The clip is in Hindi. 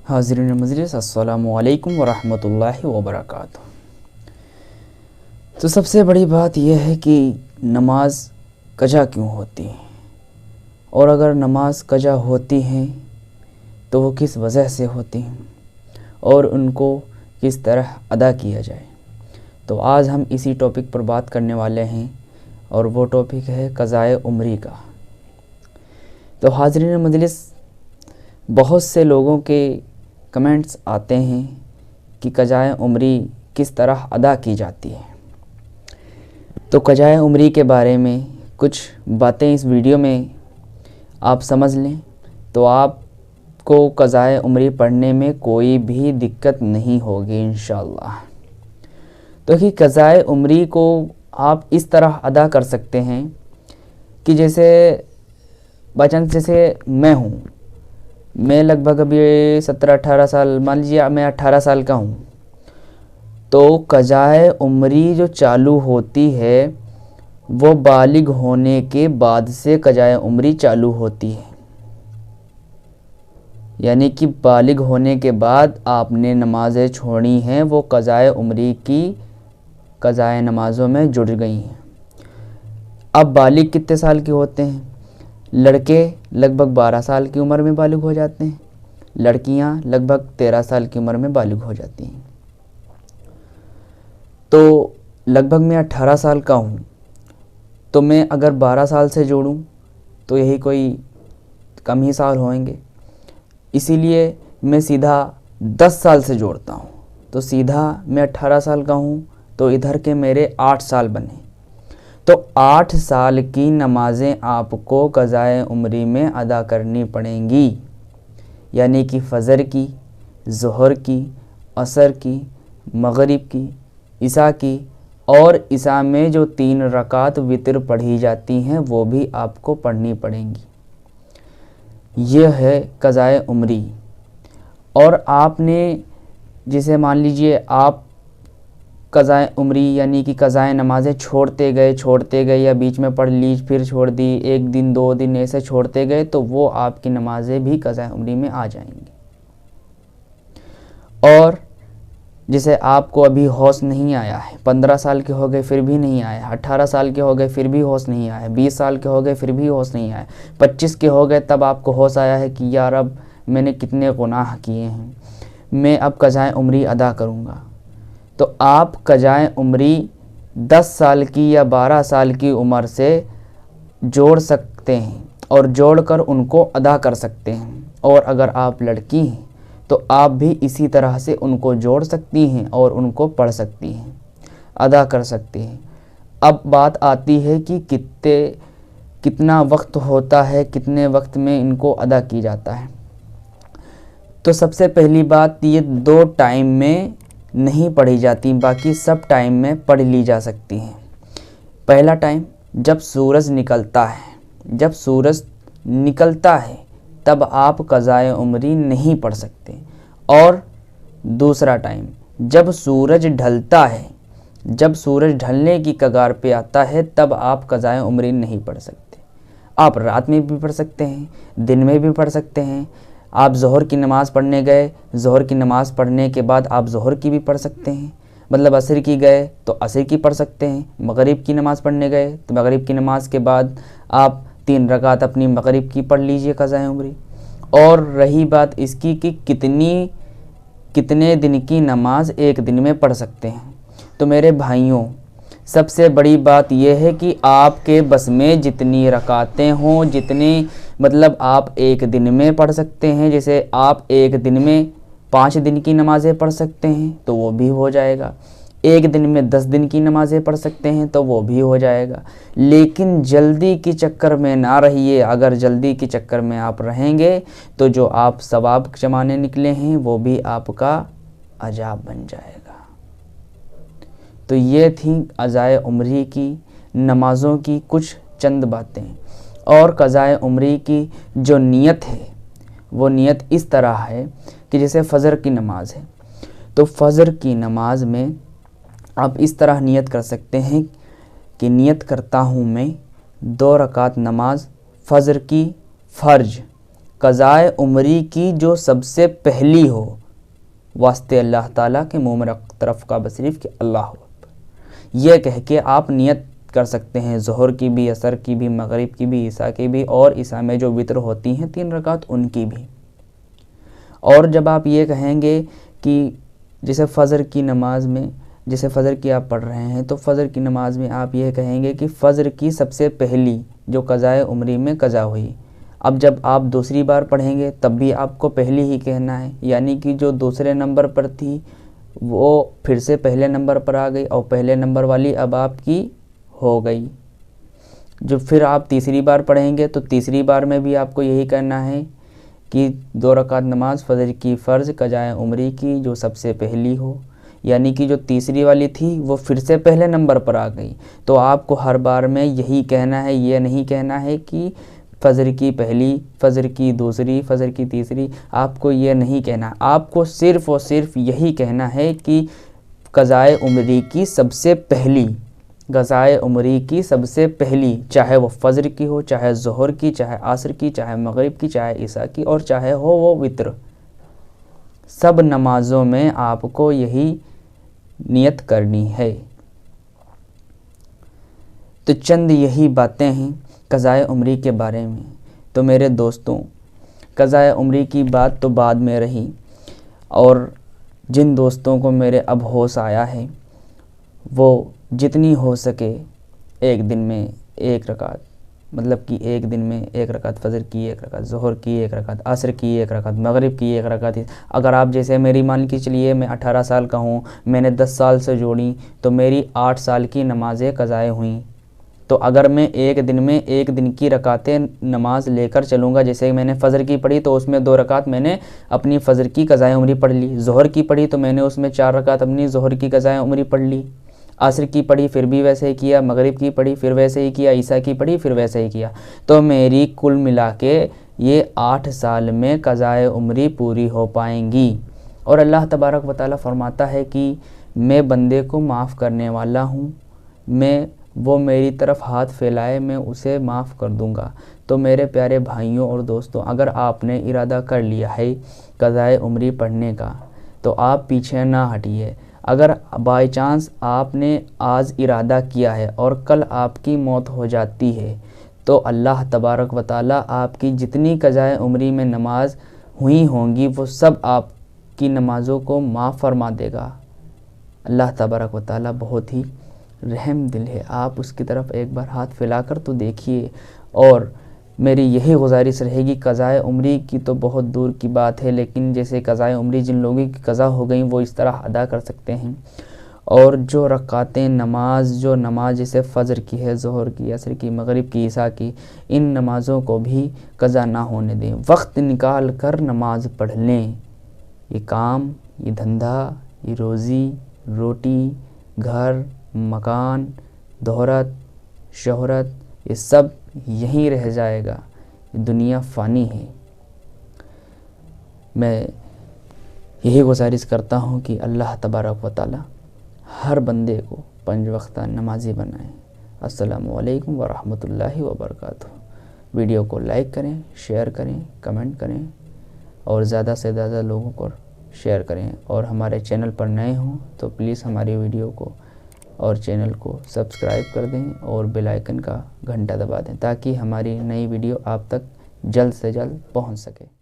हाज़रीन मजलिस, अस्सलामु अलैकुम वरहमतुल्लाहि वबरकातुहू। तो सबसे बड़ी बात यह है कि नमाज कज़ा क्यों होती है, और अगर नमाज कज़ा होती हैं तो वो किस वजह से होती हैं और उनको किस तरह अदा किया जाए। तो आज हम इसी टॉपिक पर बात करने वाले हैं, और वो टॉपिक है क़ज़ाए उम्री का। तो हाज़रीन मजलिस, बहुत से लोगों के कमेंट्स आते हैं कि क़ज़ाए उम्री किस तरह अदा की जाती है। तो क़ज़ाए उम्री के बारे में कुछ बातें इस वीडियो में आप समझ लें तो आपको क़ज़ाए उम्री पढ़ने में कोई भी दिक्कत नहीं होगी इंशाअल्लाह। तो कि क़ज़ाए उम्री को आप इस तरह अदा कर सकते हैं कि जैसे बचन जैसे मैं लगभग अभी 17-18 साल, मान लीजिए मैं 18 साल का हूँ, तो क़ज़ाए उम्री जो चालू होती है वो बालिग होने के बाद से क़ज़ाए उम्री चालू होती है। यानी कि बालिग होने के बाद आपने नमाज़ें छोड़ी हैं, वो क़ज़ाए उम्री की क़ज़ाए नमाज़ों में जुड़ गई हैं। अब बालिग कितने साल के होते हैं? लड़के लगभग 12 साल की उम्र में बालिग हो जाते हैं, लड़कियां लगभग 13 साल की उम्र में बालिग हो जाती हैं। तो लगभग मैं 18 साल का हूँ, तो मैं अगर 12 साल से जोड़ूँ तो यही कोई कम ही साल होंगे, इसीलिए मैं सीधा 10 साल से जोड़ता हूँ। तो सीधा मैं 18 साल का हूँ, तो इधर के मेरे 8 साल बने। तो 8 साल की नमाज़ें आपको क़ज़ाए उम्री में अदा करनी पड़ेंगी, यानी कि फ़जर की, ज़ोहर की, असर की, मग़रिब की, इशा की, और इशा में जो 3 रकात वितर पढ़ी जाती हैं वो भी आपको पढ़नी पड़ेंगी। यह है क़ज़ाए उम्री। और आपने जिसे मान लीजिए आप क़ज़ाए उम्री यानी कि क़ज़ाए नमाज़ें छोड़ते गए या बीच में पढ़ ली फिर छोड़ दी, 1 दिन 2 दिन ऐसे छोड़ते गए, तो वो आपकी नमाज़ें भी क़ज़ाए उम्री में आ जाएंगी। और जिसे आपको अभी होश नहीं आया है, 15 साल के हो गए फिर भी नहीं आया, 18 साल के हो गए फिर भी होश नहीं आया, 20 साल के हो गए फिर भी होश नहीं आया, 25 के हो गए तब आपको होश आया है कि यार अब मैंने कितने गुनाह किए हैं, मैं अब क़ज़ाए उम्री अदा करूँगा। तो आप क़ज़ाए उम्री 10 साल की या 12 साल की उम्र से जोड़ सकते हैं और जोड़कर उनको अदा कर सकते हैं। और अगर आप लड़की हैं तो आप भी इसी तरह से उनको जोड़ सकती हैं और उनको पढ़ सकती हैं, अदा कर सकती हैं। अब बात आती है कि कितना वक्त होता है, कितने वक्त में इनको अदा की जाता है। तो सबसे पहली बात, ये 2 टाइम में नहीं पढ़ी जाती, बाकी सब टाइम में पढ़ ली जा सकती हैं। पहला टाइम जब सूरज निकलता है, तब आप क़ज़ाए उम्री नहीं पढ़ सकते। और दूसरा टाइम जब सूरज ढलता है, जब सूरज ढलने की कगार पे आता है, तब आप क़ज़ाए उम्री नहीं पढ़ सकते। आप रात में भी पढ़ सकते हैं, दिन में भी पढ़ सकते हैं। आप ज़ोहर की नमाज़ पढ़ने गए, ज़ोहर की नमाज़ पढ़ने के बाद आप ज़ोहर की भी पढ़ सकते हैं, मतलब असर की गए तो असर की पढ़ सकते हैं। मग़रिब की नमाज़ पढ़ने गए तो मग़रिब की नमाज़ के बाद आप 3 रकात अपनी मग़रिब की पढ़ लीजिए क़ज़ाए उम्री। और रही बात इसकी कि कितने दिन की नमाज एक दिन में पढ़ सकते हैं, तो मेरे भाइयों, सबसे बड़ी बात यह है कि आपके बस में जितनी रकातें हों, मतलब आप एक दिन में पढ़ सकते हैं। जैसे आप एक दिन में 5 दिन की नमाज़ें पढ़ सकते हैं तो वो भी हो जाएगा, एक दिन में 10 दिन की नमाज़ें पढ़ सकते हैं तो वो भी हो जाएगा। लेकिन जल्दी के चक्कर में ना रहिए। अगर जल्दी के चक्कर में आप रहेंगे तो जो आप सवाब जमाने निकले हैं वो भी आपका अजाब बन जाएगा। तो ये थी क़ज़ाए उम्री की नमाज़ों की कुछ चंद बातें। और क़ज़ाए उम्री की जो नियत है वो नियत इस तरह है कि जैसे फ़जर की नमाज़ है, तो फ़जर की नमाज में आप इस तरह नियत कर सकते हैं कि नियत करता हूँ मैं 2 रकात नमाज फ़जर की फ़र्ज क़ज़ाए उम्री की जो सबसे पहली हो, वास्ते अल्लाह ताला के मुँह में तरफ का बशरीफ़ कि अल्लाह अकबर। यह कह के आप नियत कर सकते हैं ज़ोहर की भी, असर की भी, मगरिब की भी, ईशा की भी, और ईशा में जो वितर होती हैं 3 रकात उनकी भी। और जब आप ये कहेंगे कि जैसे फ़जर की नमाज में, जैसे फ़जर की आप पढ़ रहे हैं तो फ़जर की नमाज में आप ये कहेंगे कि फ़जर की सबसे पहली जो क़ज़ाए उम्री में क़ज़ा हुई। अब जब आप दूसरी बार पढ़ेंगे तब भी आपको पहली ही कहना है, यानी कि जो दूसरे नंबर पर थी वो फिर से पहले नंबर पर आ गई और पहले नंबर वाली अब आपकी हो गई। जो फिर आप तीसरी बार पढ़ेंगे तो तीसरी बार में भी आपको यही करना है कि 2 रकात नमाज फ़जर की फ़र्ज़ क़ज़ाए उम्री की जो सबसे पहली हो, यानी कि जो तीसरी वाली थी वो फिर से पहले नंबर पर आ गई। तो आपको हर बार में यही कहना है, ये नहीं कहना है कि फ़जर की पहली, फ़जर की दूसरी, फ़जर की तीसरी, आपको ये नहीं कहना। आपको सिर्फ़ और सिर्फ यही कहना है कि क़ज़ाए उम्री की सबसे पहली, क़ज़ाए उम्री की सबसे पहली, चाहे वो फ़जर की हो, चाहे ज़ोहर की, चाहे असर की, चाहे मगरिब की, चाहे ईशा की, और चाहे हो वो वित्र, सब नमाज़ों में आपको यही नियत करनी है। तो चंद यही बातें हैं क़ज़ाए उम्री के बारे में। तो मेरे दोस्तों, क़ज़ाए उम्री की बात तो बाद में रही, और जिन दोस्तों को मेरे अब होश आया है वो जितनी हो सके एक दिन में 1 रकात, मतलब कि एक दिन में 1 रकात फ़जर की, 1 रकात ज़ोहर की, 1 रकात असर की, 1 रकात मगरिब की, 1 रकात। अगर आप जैसे मेरी मान के चलिए मैं 18 साल का हूँ, मैंने 10 साल से जोड़ी तो मेरी 8 साल की नमाज़ें क़ज़ाए हुई। तो अगर मैं एक दिन में एक दिन की रकातें नमाज लेकर चलूँगा, जैसे मैंने फ़जर की पढ़ी तो उसमें 2 रकात मैंने अपनी फ़जर की क़ज़ाए उम्री पढ़ ली, ज़ोहर की पढ़ी तो मैंने उसमें 4 रकात अपनी ज़ोहर की क़ज़ाए उम्री पढ़ ली, असर की पढ़ी फिर भी वैसे ही किया, मगरिब की पढ़ी फिर वैसे ही किया, ईशा की पढ़ी फिर वैसे ही किया। तो मेरी कुल मिला के ये 8 साल में क़ज़ाए उम्री पूरी हो पाएंगी। और अल्लाह तबारक व तआला फरमाता है कि मैं बंदे को माफ़ करने वाला हूँ, मैं वो मेरी तरफ हाथ फैलाए मैं उसे माफ़ कर दूँगा। तो मेरे प्यारे भाइयों और दोस्तों, अगर आपने इरादा कर लिया है क़ज़ाए उम्री पढ़ने का तो आप पीछे ना हटिए। अगर बाई चांस आपने आज इरादा किया है और कल आपकी मौत हो जाती है तो अल्लाह तबारक व तआला आपकी जितनी क़ज़ाए उम्री में नमाज हुई होंगी वो सब आपकी नमाज़ों को माफ़ फरमा देगा। अल्लाह तबारक व तआला बहुत ही रहम दिल है, आप उसकी तरफ एक बार हाथ फैलाकर तो देखिए। और मेरी यही गुजारिश रहेगी, क़ज़ाए उम्री की तो बहुत दूर की बात है, लेकिन जैसे क़ज़ाए उम्री जिन लोगों की क़ज़ा हो गई वो इस तरह अदा कर सकते हैं। और जो रकातें नमाज, जो नमाज जैसे फ़जर की है, ज़ोहर की, असर की, मगरिब की, ईशा की, इन नमाज़ों को भी क़ज़ा ना होने दें, वक्त निकाल कर नमाज पढ़ लें। ये काम, ये धंधा, ये रोज़ी रोटी, घर मकान, दोहरत शोहरत, ये सब यहीं रह जाएगा, ये दुनिया फ़ानी है। मैं यही गुजारिश करता हूँ कि अल्लाह तबारक व तआला हर बंदे को 5 वक्ता नमाजी बनाए। अस्सलामु अलैकुम व रहमतुल्लाहि व बरकातुहू। वीडियो को लाइक करें, शेयर करें, कमेंट करें और ज़्यादा से ज़्यादा लोगों को शेयर करें। और हमारे चैनल पर नए हों तो प्लीज़ हमारी वीडियो को और चैनल को सब्सक्राइब कर दें और बेल आइकन का घंटा दबा दें ताकि हमारी नई वीडियो आप तक जल्द से जल्द पहुंच सके।